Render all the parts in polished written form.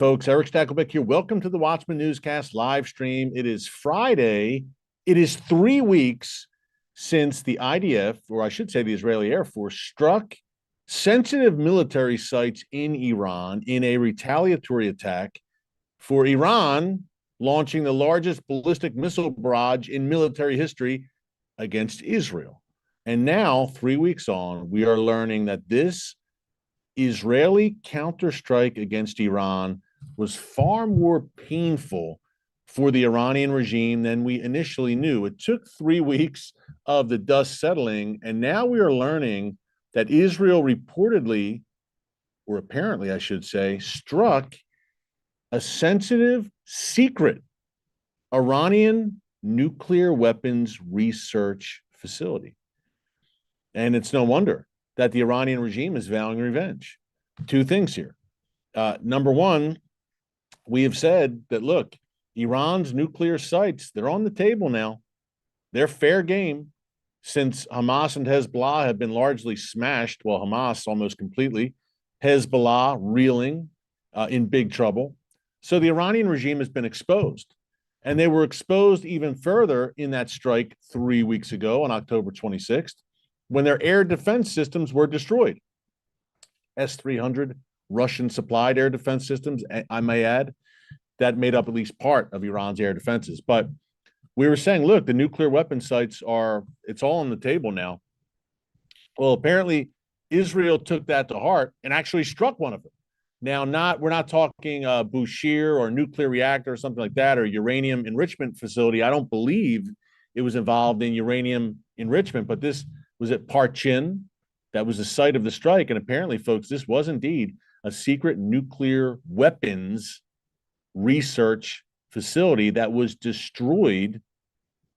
Folks, Erick Stakelbeck here. Welcome to the Watchman Newscast live stream. It is Friday. It is 3 weeks since the IDF, or I should say the Israeli Air Force, struck sensitive military sites in Iran in a retaliatory attack for Iran launching the largest ballistic missile barrage in military history against Israel. And now, 3 weeks on, we are learning that this Israeli counterstrike against Iran was far more painful for the Iranian regime than we initially knew. It took 3 weeks of the dust settling, and now we are learning that Israel reportedly, or apparently I should say, struck a sensitive, secret Iranian nuclear weapons research facility. And it's no wonder that the Iranian regime is vowing revenge. Two things here. Number one, we have said that, look, Iran's nuclear sites, they're on the table now. They're fair game since Hamas and Hezbollah have been largely smashed, well, Hamas almost completely, Hezbollah reeling in big trouble. So the Iranian regime has been exposed. And they were exposed even further in that strike 3 weeks ago on October 26th, when their air defense systems were destroyed. S-300 Russian-supplied air defense systems, I may add, that made up at least part of Iran's air defenses. But we were saying, look, the nuclear weapon sites it's all on the table now. Well, apparently Israel took that to heart and actually struck one of them. Now, we're not talking Bushehr or nuclear reactor or something like that, or uranium enrichment facility. I don't believe it was involved in uranium enrichment, but this was at Parchin. That was the site of the strike. And apparently, folks, this was indeed a secret nuclear weapons research facility that was destroyed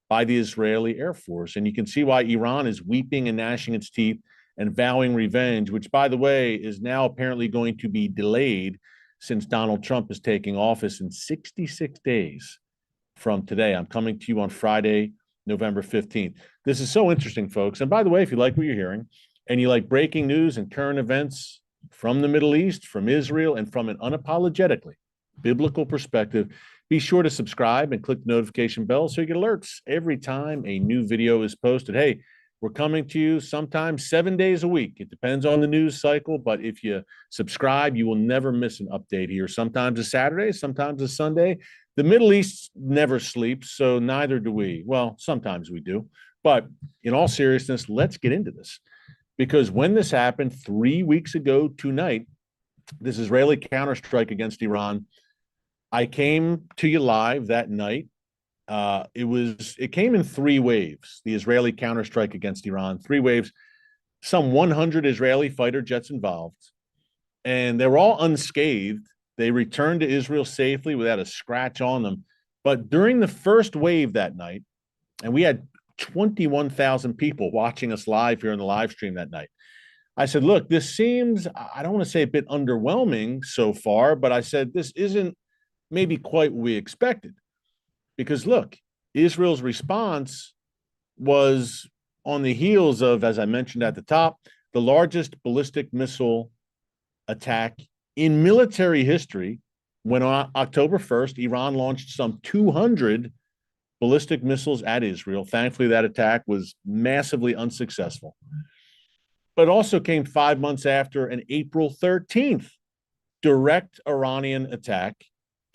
by the Israeli Air Force. And you can see why Iran is weeping and gnashing its teeth and vowing revenge, which, by the way, is now apparently going to be delayed since Donald Trump is taking office in 66 days from today. I'm coming to you on Friday, November 15th. This is so interesting, folks. And by the way, if you like what you're hearing and you like breaking news and current events from the Middle East, from Israel, and from an unapologetically biblical perspective, be sure to subscribe and click the notification bell so you get alerts every time a new video is posted. Hey, we're coming to you sometimes 7 days a week. It depends on the news cycle, but if you subscribe, you will never miss an update here. Sometimes a Saturday, sometimes a Sunday. The Middle East never sleeps, so neither do we. Well, sometimes we do. But in all seriousness, let's get into this. Because when this happened 3 weeks ago tonight, this Israeli counterstrike against Iran, I came to you live that night. It came in 3 waves, the Israeli counterstrike against Iran, 3 waves, some 100 Israeli fighter jets involved, and they were all unscathed. They returned to Israel safely without a scratch on them. But during the first wave that night, and we had 21,000 people watching us live here in the live stream that night, I said, look, this seems, I don't want to say a bit underwhelming so far, but I said, this isn't maybe quite what we expected. Because look, Israel's response was on the heels of, as I mentioned at the top, the largest ballistic missile attack in military history, when on October 1st, Iran launched some 200 ballistic missiles at Israel. Thankfully, that attack was massively unsuccessful. But it also came 5 months after an April 13th direct Iranian attack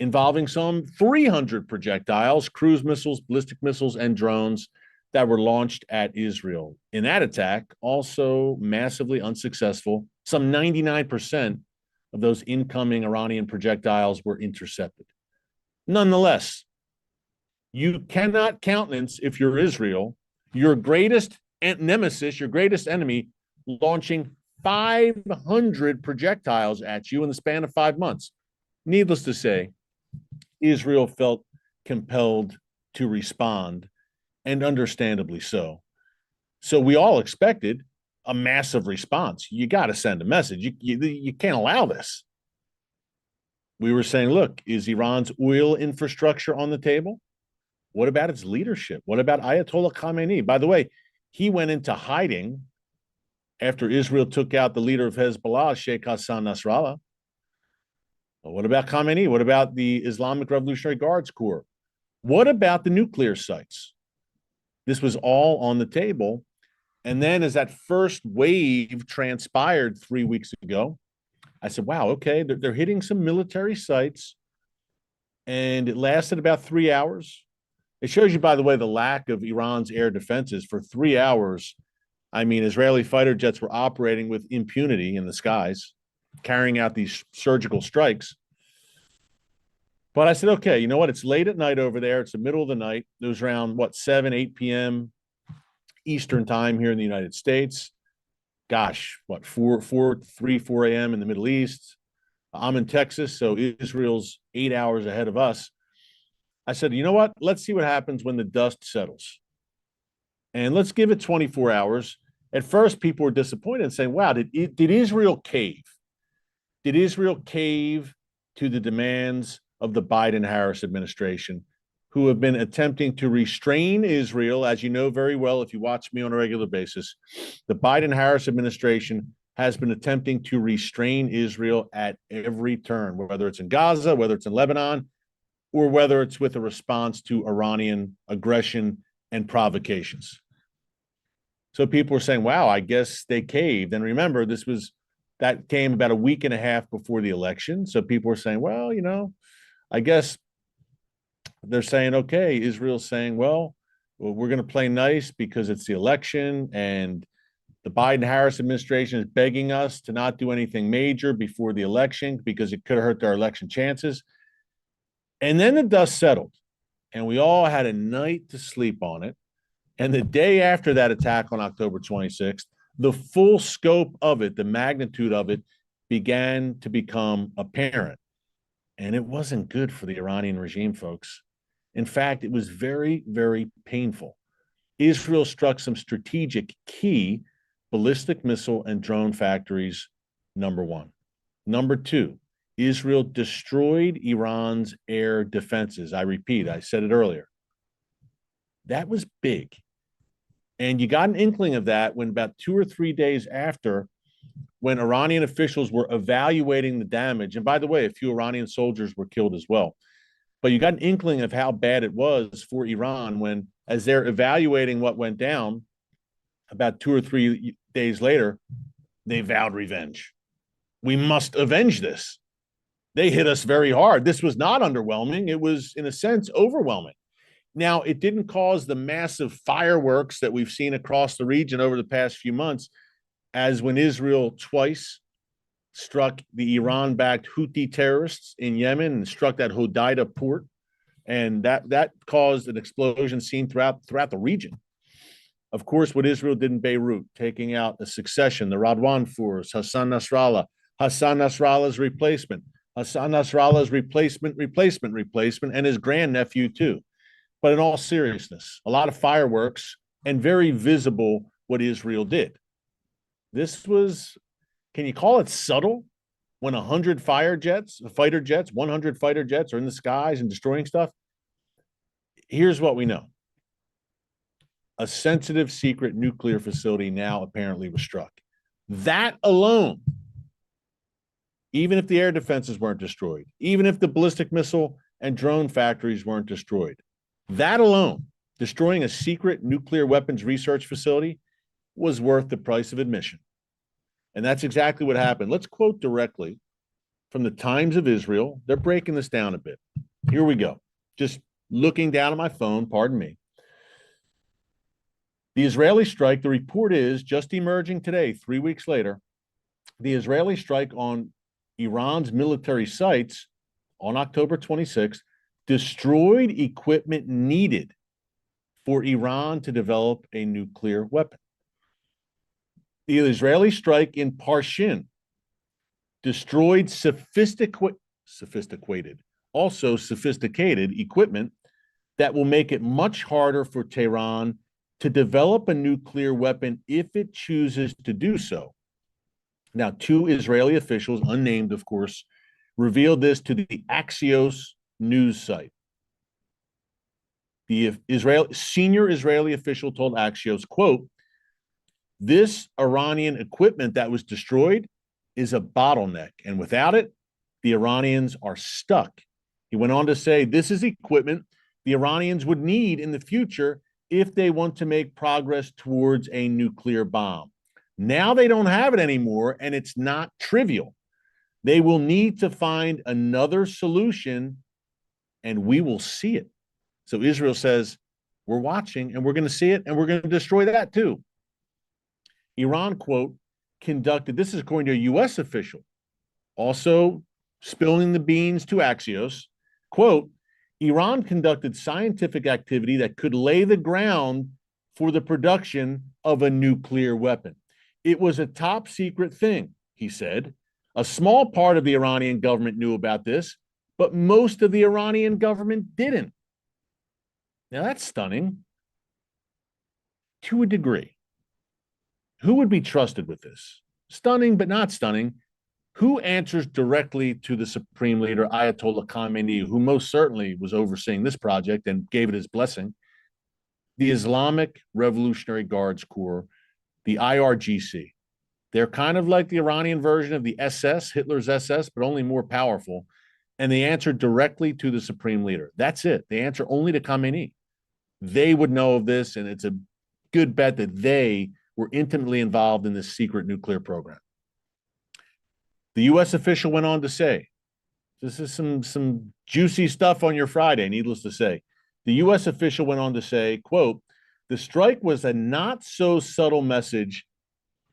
involving some 300 projectiles, cruise missiles, ballistic missiles, and drones that were launched at Israel. In that attack, also massively unsuccessful, some 99% of those incoming Iranian projectiles were intercepted. Nonetheless, you cannot countenance, if you're Israel, your greatest nemesis, your greatest enemy, launching 500 projectiles at you in the span of 5 months. Needless to say, Israel felt compelled to respond, and understandably so. So we all expected a massive response. You got to send a message. You can't allow this. We were saying, look, is Iran's oil infrastructure on the table? What about its leadership? What about Ayatollah Khamenei? By the way, he went into hiding after Israel took out the leader of Hezbollah, Sheikh Hassan Nasrallah. Well, what about Khamenei? What about the Islamic Revolutionary Guards Corps? What about the nuclear sites? This was all on the table. And then as that first wave transpired 3 weeks ago, I said, wow, okay, they're hitting some military sites. And it lasted about 3 hours. It shows you, by the way, the lack of Iran's air defenses. For 3 hours, I mean, Israeli fighter jets were operating with impunity in the skies, carrying out these surgical strikes. But I said, okay, you know what? It's late at night over there. It's the middle of the night. It was around, what, 7, 8 p.m. Eastern time here in the United States. Gosh, what, 4 a.m. in the Middle East. I'm in Texas, so Israel's 8 hours ahead of us. I said, you know what? Let's see what happens when the dust settles. And let's give it 24 hours. At first, people were disappointed and saying, wow, did Israel cave? Did Israel cave to the demands of the Biden-Harris administration, who have been attempting to restrain Israel? As you know very well, if you watch me on a regular basis, the Biden-Harris administration has been attempting to restrain Israel at every turn, whether it's in Gaza, whether it's in Lebanon, or whether it's with a response to Iranian aggression and provocations. So people were saying, wow, I guess they caved. And remember, that came about a week and a half before the election. So people were saying, well, I guess they're saying, okay, Israel's saying, well, we're going to play nice because it's the election, and the Biden-Harris administration is begging us to not do anything major before the election because it could have hurt our election chances. And then the dust settled, and we all had a night to sleep on it. And the day after that attack on October 26th, the full scope of it, the magnitude of it, began to become apparent. And it wasn't good for the Iranian regime, folks. In fact, it was very, very painful. Israel struck some strategic key ballistic missile and drone factories, number one. Number two, Israel destroyed Iran's air defenses. I repeat, I said it earlier. That was big. And you got an inkling of that when about 2 or 3 days after, when Iranian officials were evaluating the damage. And by the way, a few Iranian soldiers were killed as well. But you got an inkling of how bad it was for Iran when, as they're evaluating what went down, about 2 or 3 days later, they vowed revenge. We must avenge this. They hit us very hard. This was not underwhelming. It was, in a sense, overwhelming. Now, it didn't cause the massive fireworks that we've seen across the region over the past few months, as when Israel twice struck the Iran-backed Houthi terrorists in Yemen and struck that Hodeidah port, and that caused an explosion seen throughout the region. Of course, what Israel did in Beirut, taking out a succession, the Radwan force, Hassan Nasrallah's replacement, Hassan Nasrallah's replacement, and his grandnephew too. But in all seriousness, a lot of fireworks and very visible what Israel did. This was, can you call it subtle? When 100 fighter jets, 100 fighter jets are in the skies and destroying stuff. Here's what we know. A sensitive secret nuclear facility now apparently was struck. That alone, even if the air defenses weren't destroyed, even if the ballistic missile and drone factories weren't destroyed, that alone, destroying a secret nuclear weapons research facility, was worth the price of admission. And that's exactly what happened. Let's quote directly from the Times of Israel. They're breaking this down a bit. Here we go. Just looking down at my phone, pardon me. The Israeli strike, the report is just emerging today, 3 weeks later. The Israeli strike on Iran's military sites on October 26th destroyed equipment needed for Iran to develop a nuclear weapon. The Israeli strike in Parshin destroyed sophisticated equipment that will make it much harder for Tehran to develop a nuclear weapon if it chooses to do so. Now, 2 Israeli officials, unnamed of course, revealed this to the Axios news site. The senior Israeli official told Axios, quote, "This Iranian equipment that was destroyed is a bottleneck, and without it, The Iranians are stuck. He went on to say, this is equipment the Iranians would need in the future if they want to make progress towards a nuclear bomb. Now they don't have it anymore, and it's not trivial. They will need to find another solution, and we will see it. So Israel says, we're watching, and we're going to see it, and we're going to destroy that too. Iran, quote, conducted, this is according to a U.S. official, also spilling the beans to Axios, quote, Iran conducted scientific activity that could lay the ground for the production of a nuclear weapon. It was a top secret thing, he said. A small part of the Iranian government knew about this, but most of the Iranian government didn't. Now that's stunning to a degree. Who would be trusted with this? Stunning, but not stunning. Who answers directly to the supreme leader, Ayatollah Khamenei, who most certainly was overseeing this project and gave it his blessing? The Islamic Revolutionary Guards Corps, the IRGC. They're kind of like the Iranian version of the SS, Hitler's SS, but only more powerful. And they answer directly to the supreme leader. That's it. They answer only to Khamenei. They would know of this, and it's a good bet that they were intimately involved in this secret nuclear program. The U.S. official went on to say, this is some juicy stuff on your Friday, needless to say. The U.S. official went on to say, quote, the strike was a not so subtle message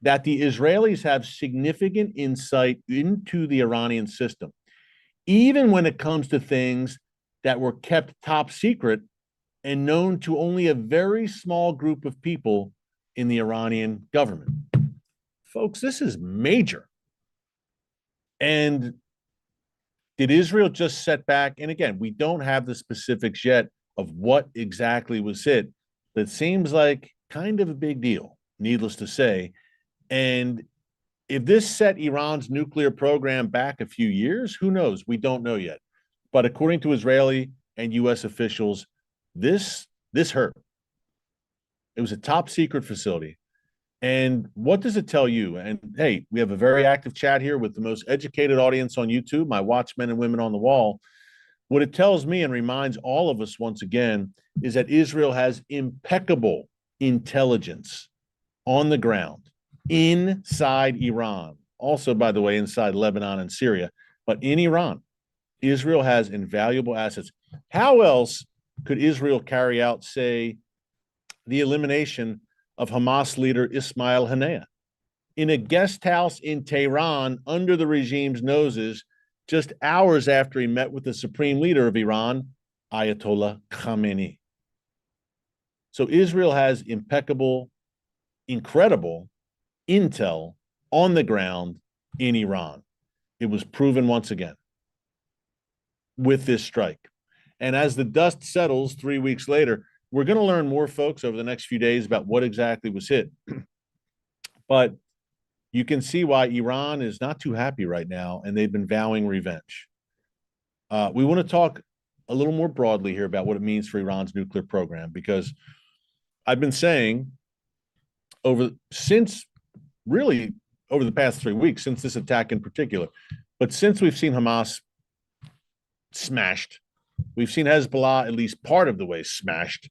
that the Israelis have significant insight into the Iranian system, even when it comes to things that were kept top secret and known to only a very small group of people in the Iranian government. Folks, this is major. And did Israel just set back? And again, we don't have the specifics yet of what exactly was hit, but it seems like kind of a big deal, needless to say. And if this set Iran's nuclear program back a few years, who knows? We don't know yet. But according to Israeli and U.S. officials, this hurt. It was a top secret facility. And what does it tell you? And hey, we have a very active chat here with the most educated audience on YouTube, my watchmen and women on the wall. What it tells me and reminds all of us once again is that Israel has impeccable intelligence on the ground inside Iran. Also, by the way, inside Lebanon and Syria, but in Iran, Israel has invaluable assets. How else could Israel carry out, say, the elimination of Hamas leader Ismail Haniyeh in a guest house in Tehran under the regime's noses just hours after he met with the supreme leader of Iran, Ayatollah Khamenei? So Israel has impeccable, incredible intel on the ground in Iran. It was proven once again with this strike. And as the dust settles 3 weeks later, we're going to learn more, folks, over the next few days about what exactly was hit. But you can see why Iran is not too happy right now, and they've been vowing revenge. We want to talk a little more broadly here about what it means for Iran's nuclear program, because I've been saying since really over the past 3 weeks, since this attack in particular, but since we've seen Hamas smashed, we've seen Hezbollah at least part of the way smashed.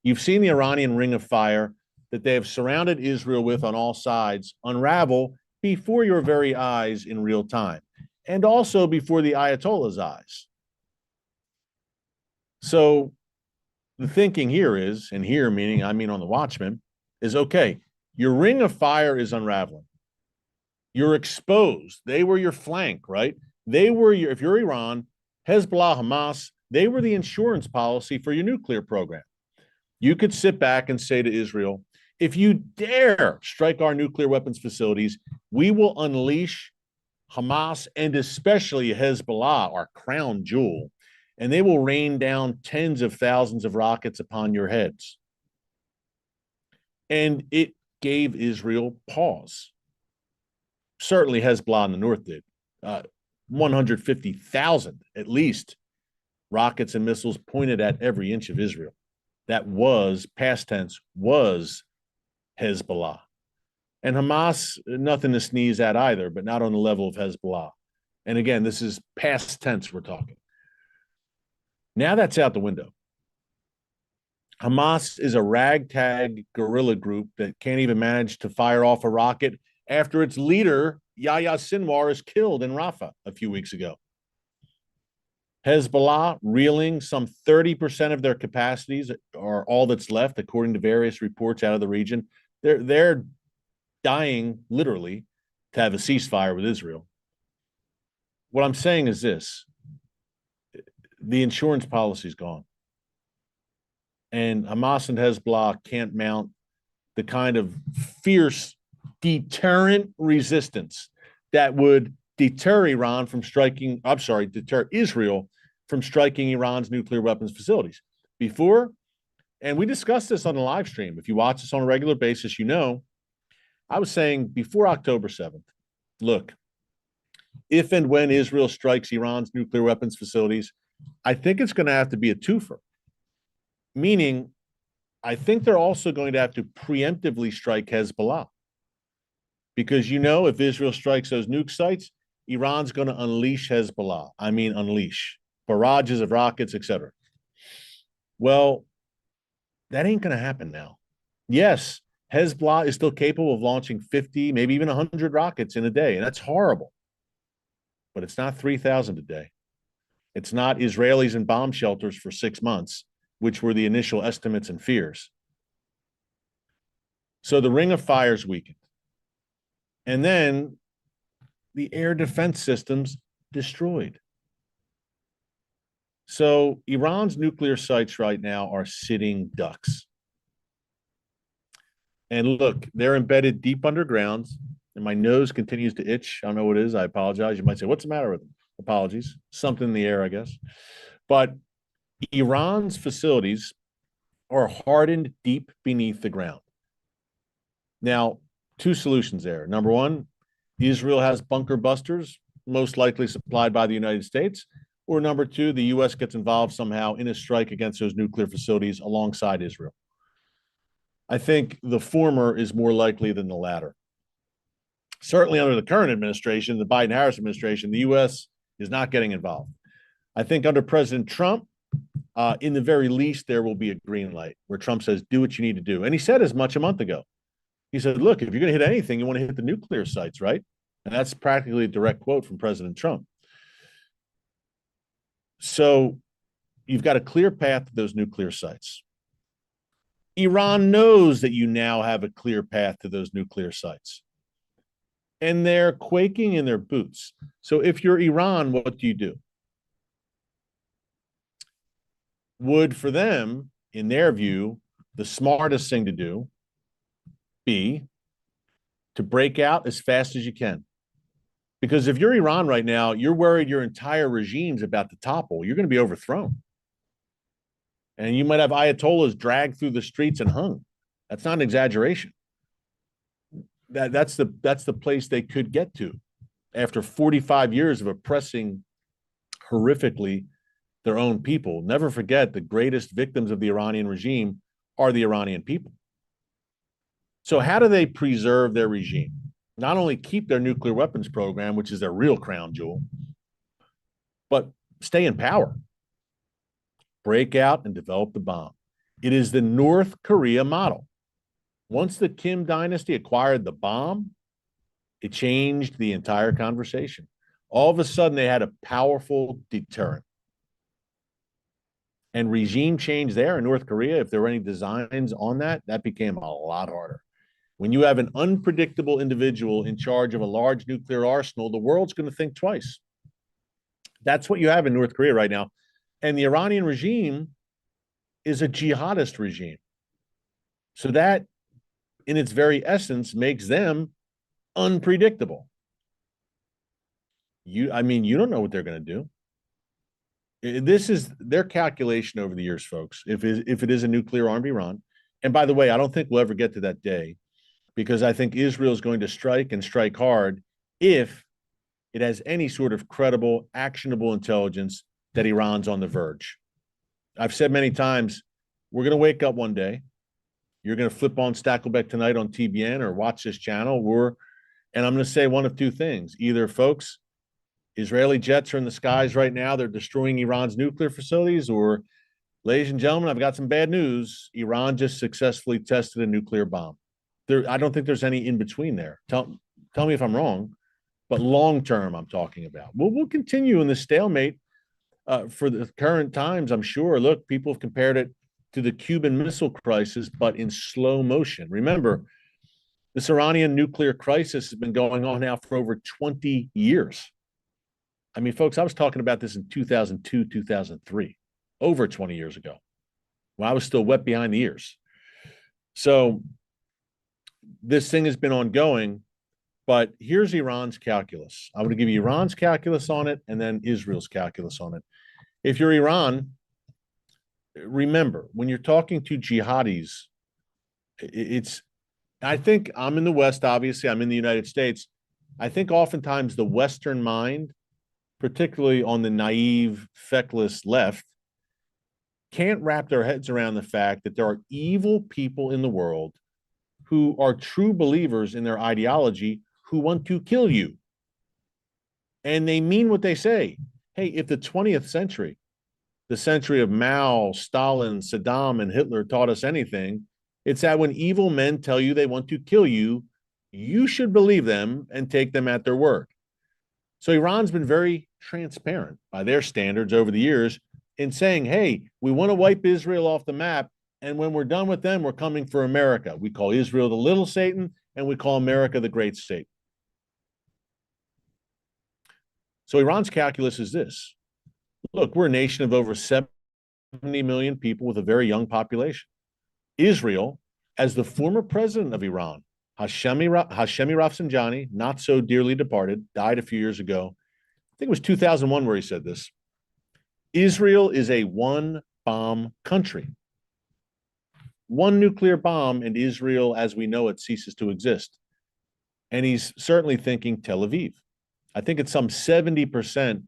You've seen the Iranian ring of fire that they have surrounded Israel with on all sides unravel before your very eyes in real time, and also before the Ayatollah's eyes. So the thinking here is, and here meaning I mean on the Watchman, is okay, your ring of fire is unraveling. You're exposed. They were your flank, right? They were your, if you're Iran, Hezbollah, Hamas, they were the insurance policy for your nuclear program. You could sit back and say to Israel, if you dare strike our nuclear weapons facilities, we will unleash Hamas and especially Hezbollah, our crown jewel, and they will rain down tens of thousands of rockets upon your heads. And it gave Israel pause. Certainly Hezbollah in the north did. 150,000 at least rockets and missiles pointed at every inch of Israel. That was, past tense, was Hezbollah. And Hamas, nothing to sneeze at either, but not on the level of Hezbollah. And again, this is past tense we're talking. Now that's out the window. Hamas is a ragtag guerrilla group that can't even manage to fire off a rocket after its leader, Yahya Sinwar, is killed in Rafah a few weeks ago. Hezbollah reeling, some 30% of their capacities are all that's left, according to various reports out of the region. They're dying, literally, to have a ceasefire with Israel. What I'm saying is this: the insurance policy is gone. And Hamas and Hezbollah can't mount the kind of fierce deterrent resistance that would deter Iran from striking, deter Israel from striking Iran's nuclear weapons facilities. Before, and we discussed this on the live stream. If you watch this on a regular basis, you know, I was saying before October 7th, look, if and when Israel strikes Iran's nuclear weapons facilities, I think it's going to have to be a twofer. Meaning, I think they're also going to have to preemptively strike Hezbollah. Because, you know, if Israel strikes those nuke sites, Iran's going to unleash Hezbollah. I mean, unleash barrages of rockets, etc. Well, that ain't going to happen now. Yes, Hezbollah is still capable of launching 50, maybe even 100 rockets in a day, and that's horrible. But it's not 3,000 a day. It's not Israelis in bomb shelters for 6 months, which were the initial estimates and fears. So the ring of fire's weakened. And then the air defense systems destroyed. So Iran's nuclear sites right now are sitting ducks. And look, they're embedded deep underground, and my nose continues to itch. I don't know what it is. I apologize. You might say, what's the matter with them? Apologies. Something in the air, I guess. But Iran's facilities are hardened deep beneath the ground. Now, two solutions there. Number one, Israel has bunker busters, most likely supplied by the United States. Or number two, the U.S. gets involved somehow in a strike against those nuclear facilities alongside Israel. I think the former is more likely than the latter. Certainly under the current administration, the Biden-Harris administration, the U.S. is not getting involved. I think under President Trump, in the very least, there will be a green light where Trump says, do what you need to do. And he said as much a month ago. He said, look, if you're going to hit anything, you want to hit the nuclear sites, right? And that's practically a direct quote from President Trump. So you've got a clear path to those nuclear sites. Iran knows that you now have a clear path to those nuclear sites. And they're quaking in their boots. So if you're Iran, what do? Would, for them, in their view, the smartest thing to do be to break out as fast as you can. Because if you're Iran right now, you're worried your entire regime's about to topple. You're going to be overthrown. And you might have Ayatollahs dragged through the streets and hung. That's not an exaggeration. That's the place they could get to after 45 years of oppressing horrifically their own people. Never forget, the greatest victims of the Iranian regime are the Iranian people. So how do they preserve their regime? Not only keep their nuclear weapons program, which is their real crown jewel, but stay in power. Break out and develop the bomb. It is the North Korea model. Once the Kim dynasty acquired the bomb, it changed the entire conversation. All of a sudden, they had a powerful deterrent. And regime change there in North Korea, if there were any designs on that, that became a lot harder. When you have an unpredictable individual in charge of a large nuclear arsenal, the world's going to think twice. That's what you have in North Korea right now. And the Iranian regime is a jihadist regime. So that, in its very essence, makes them unpredictable. You don't know what they're going to do. This is their calculation over the years, folks. If it is a nuclear armed Iran, and by the way, I don't think we'll ever get to that day, because I think Israel is going to strike and strike hard if it has any sort of credible, actionable intelligence that Iran's on the verge. I've said many times, we're going to wake up one day. You're going to flip on Stakelbeck tonight on TBN or watch this channel. And I'm going to say one of two things. Either, folks, Israeli jets are in the skies right now. They're destroying Iran's nuclear facilities. Or, ladies and gentlemen, I've got some bad news. Iran just successfully tested a nuclear bomb. I don't think there's any in between there. Tell me if I'm wrong, but long term, I'm talking about. We'll continue in the stalemate for the current times. I'm sure. Look, people have compared it to the Cuban Missile Crisis, but in slow motion. Remember, this Iranian nuclear crisis has been going on now for over 20 years. I mean, folks, I was talking about this in 2002, 2003, over 20 years ago, when I was still wet behind the ears. So this thing has been ongoing, but here's Iran's calculus. I'm going to give you Iran's calculus on it and then Israel's calculus on it. If you're Iran, remember, when you're talking to jihadis, I think I'm in the West, obviously, I'm in the United States. I think oftentimes the Western mind, particularly on the naive, feckless left, can't wrap their heads around the fact that there are evil people in the world who are true believers in their ideology who want to kill you. And they mean what they say. Hey, if the 20th century, the century of Mao, Stalin, Saddam, and Hitler taught us anything, it's that when evil men tell you they want to kill you, you should believe them and take them at their word. So Iran's been very transparent by their standards over the years in saying, hey, we want to wipe Israel off the map. And when we're done with them, we're coming for America. We call Israel the little Satan, and we call America the great Satan. So Iran's calculus is this. Look, we're a nation of over 70 million people with a very young population. Israel, as the former president of Iran, Hashemi Rafsanjani, not so dearly departed, died a few years ago. I think it was 2001 where he said this. Israel is a one-bomb country. One nuclear bomb, and Israel, as we know it, ceases to exist. And he's certainly thinking Tel Aviv. I think it's some 70%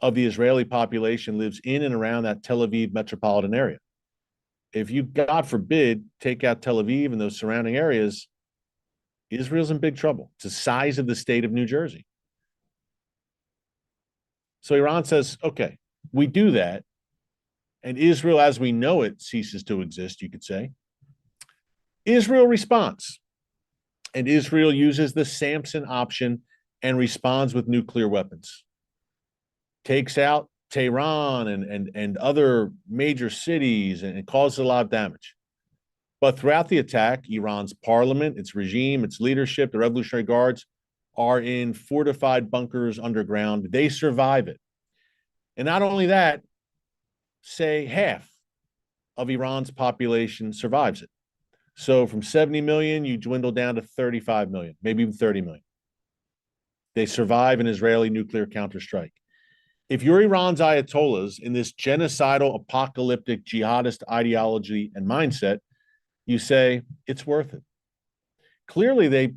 of the Israeli population lives in and around that Tel Aviv metropolitan area. If you, God forbid, take out Tel Aviv and those surrounding areas, Israel's in big trouble. It's the size of the state of New Jersey. So Iran says, okay, we do that, and Israel, as we know it, ceases to exist, you could say. Israel responds, and Israel uses the Samson option and responds with nuclear weapons. Takes out Tehran and other major cities and causes a lot of damage. But throughout the attack, Iran's parliament, its regime, its leadership, the Revolutionary Guards are in fortified bunkers underground. They survive it. And not only that, say half of Iran's population survives it. So from 70 million, you dwindle down to 35 million, maybe even 30 million. They survive an Israeli nuclear counterstrike. If you're Iran's Ayatollahs in this genocidal, apocalyptic, jihadist ideology and mindset, you say it's worth it. Clearly, they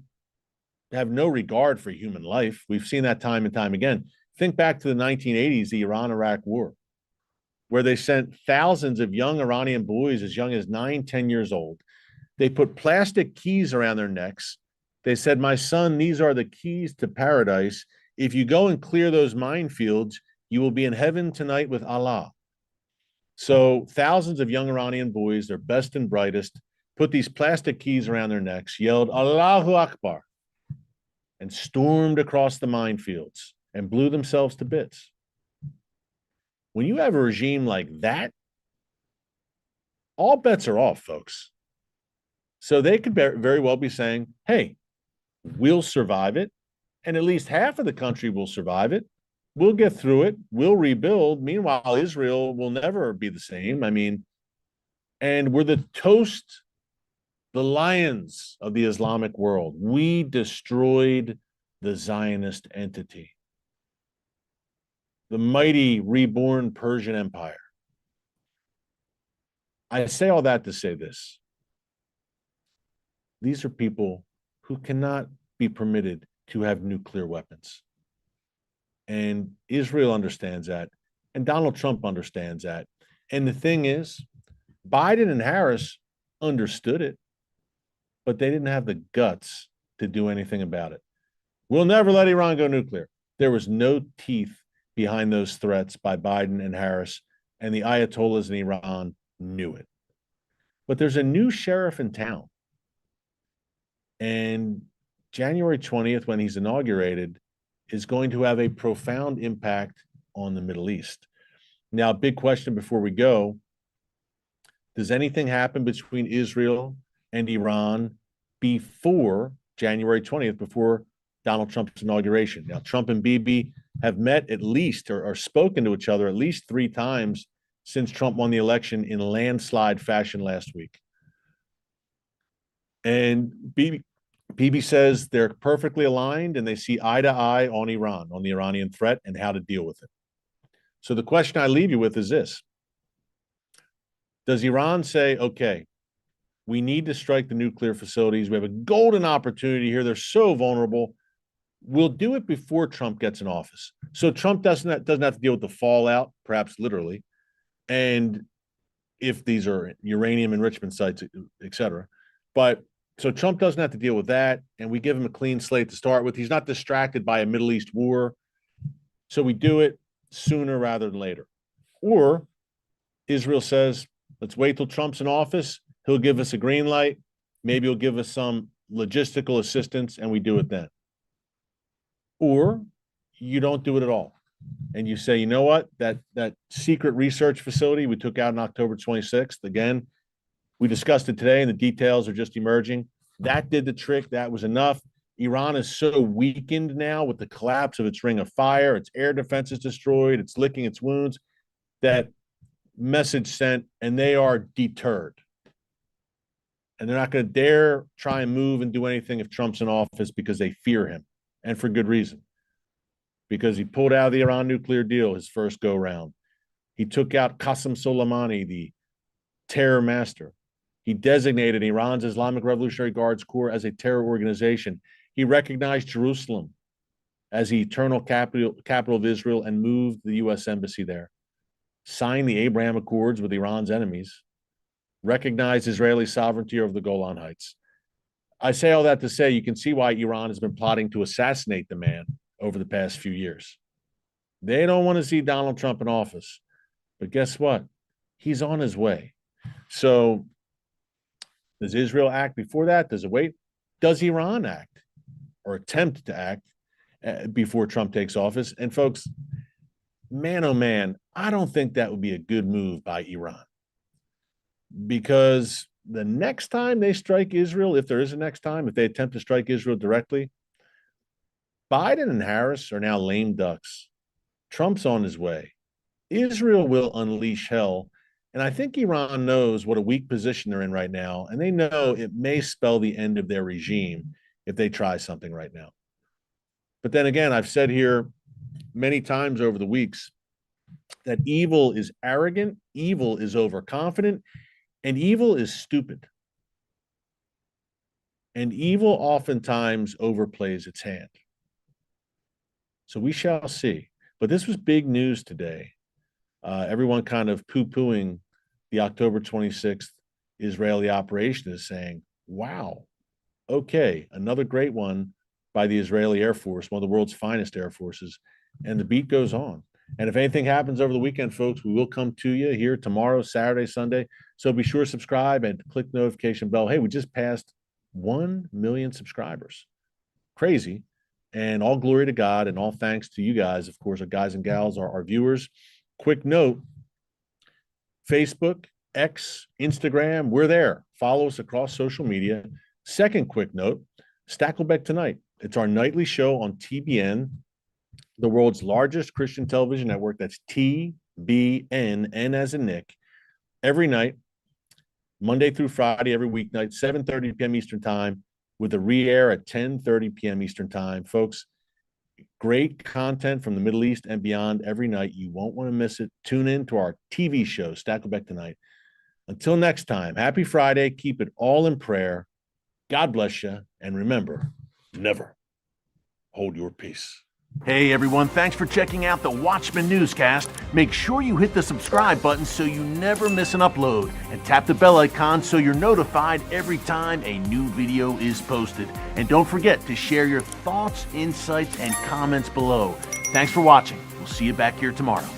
have no regard for human life. We've seen that time and time again. Think back to the 1980s, the Iran-Iraq War, where they sent thousands of young Iranian boys as young as 9, 10 years old. They put plastic keys around their necks. They said, my son, these are the keys to paradise. If you go and clear those minefields, you will be in heaven tonight with Allah. So thousands of young Iranian boys, their best and brightest, put these plastic keys around their necks, yelled Allahu Akbar, and stormed across the minefields and blew themselves to bits. When you have a regime like that, all bets are off, folks. So they could very well be saying, hey, we'll survive it, and at least half of the country will survive it. We'll get through it. We'll rebuild. Meanwhile, Israel will never be the same. I mean, and we're the toast, the lions of the Islamic world. We destroyed the Zionist entity, the mighty reborn Persian Empire. I say all that to say this. These are people who cannot be permitted to have nuclear weapons. And Israel understands that. And Donald Trump understands that. And the thing is, Biden and Harris understood it, but they didn't have the guts to do anything about it. We'll never let Iran go nuclear. There was no teeth behind those threats by Biden and Harris, and the Ayatollahs in Iran knew it. But there's a new sheriff in town. And January 20th, when he's inaugurated, is going to have a profound impact on the Middle East. Now, big question before we go. Does anything happen between Israel and Iran before January 20th, before Donald Trump's inauguration? Now, Trump and Bibi have met at least or spoken to each other at least 3 times since Trump won the election in landslide fashion last week. And Bibi says they're perfectly aligned and they see eye to eye on Iran, on the Iranian threat and how to deal with it. So the question I leave you with is this. Does Iran say, okay, we need to strike the nuclear facilities. We have a golden opportunity here. They're so vulnerable. We'll do it before Trump gets in office. So Trump doesn't have to deal with the fallout, perhaps literally. And if these are uranium enrichment sites, et cetera. But so Trump doesn't have to deal with that. And we give him a clean slate to start with. He's not distracted by a Middle East war. So we do it sooner rather than later. Or Israel says, let's wait till Trump's in office. He'll give us a green light. Maybe he'll give us some logistical assistance and we do it then. Or you don't do it at all. And you say, you know what, that secret research facility we took out on October 26th, again, we discussed it today and the details are just emerging. That did the trick. That was enough. Iran is so weakened now with the collapse of its ring of fire. Its air defense is destroyed. It's licking its wounds. That message sent, and they are deterred. And they're not going to dare try and move and do anything if Trump's in office because they fear him, and for good reason. Because he pulled out of the Iran nuclear deal his first go round. He took out Qasem Soleimani, the terror master. He designated Iran's Islamic Revolutionary Guards Corps as a terror organization. He recognized Jerusalem as the eternal capital of Israel and moved the U.S. embassy there. Signed the Abraham Accords with Iran's enemies. Recognized Israeli sovereignty over the Golan Heights. I say all that to say you can see why Iran has been plotting to assassinate the man over the past few years. They don't want to see Donald Trump in office. But guess what? He's on his way. So does Israel act before that? Does it wait? Does Iran act or attempt to act before Trump takes office? And folks, man, oh man, I don't think that would be a good move by Iran. Because the next time they strike Israel, if there is a next time, if they attempt to strike Israel directly, Biden and Harris are now lame ducks. Trump's on his way. Israel will unleash hell. And I think Iran knows what a weak position they're in right now. And they know it may spell the end of their regime if they try something right now. But then again, I've said here many times over the weeks that evil is arrogant, evil is overconfident, and evil is stupid. And evil oftentimes overplays its hand. So we shall see. But this was big news today. Everyone kind of poo-pooing the October 26th Israeli operation is saying, wow, okay, another great one by the Israeli Air Force, one of the world's finest air forces. And the beat goes on. And if anything happens over the weekend, folks, we will come to you here tomorrow, Saturday, Sunday. So be sure to subscribe and click the notification bell. Hey, we just passed 1 million subscribers. Crazy. And all glory to God and all thanks to you guys, of course, our guys and gals, our viewers. Quick note, Facebook, X, Instagram, we're there. Follow us across social media. Second quick note, Stakelbeck Tonight. It's our nightly show on TBN, the world's largest Christian television network. That's TBN, N as in Nick. Every night, Monday through Friday, every weeknight, 7:30 p.m. Eastern Time, with a re-air at 10:30 p.m. Eastern Time. Folks, great content from the Middle East and beyond every night. You won't want to miss it. Tune in to our TV show, Stakelbeck Tonight. Until next time, happy Friday. Keep it all in prayer. God bless you. And remember, never hold your peace. Hey everyone, thanks for checking out the Watchman Newscast. Make sure you hit the subscribe button so you never miss an upload, and tap the bell icon so you're notified every time a new video is posted. And don't forget to share your thoughts, insights, and comments below. Thanks for watching. We'll see you back here tomorrow.